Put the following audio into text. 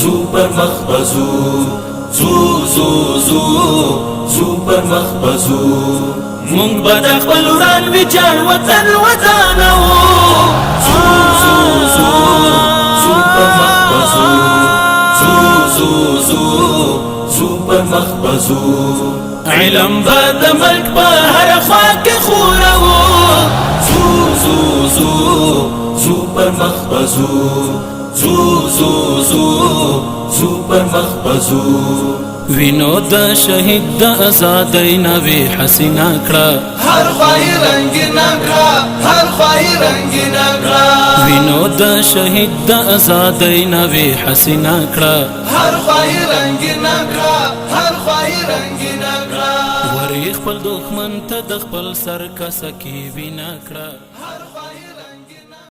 زو پر مخبزو زو پر مخبزو مونږ به د خپل وران ویجاړ وطن ودانو زو پر مخبزو زو پر مخبزو علم به د ملک په هر خوا کې خورو زو پر مخبزو زو پر مخبزو وینو د شهید د آزادۍ نوې حسینه کړه هر خوای رنگینه کړه هر خوای رنگینه کړه وینو د شهید د آزادۍ نوې حسینه کړه هر خوای رنگینه کړه هر خوای رنگینه کړه ورې خپل دښمن ته د خپل سر کسه کې وینا کړه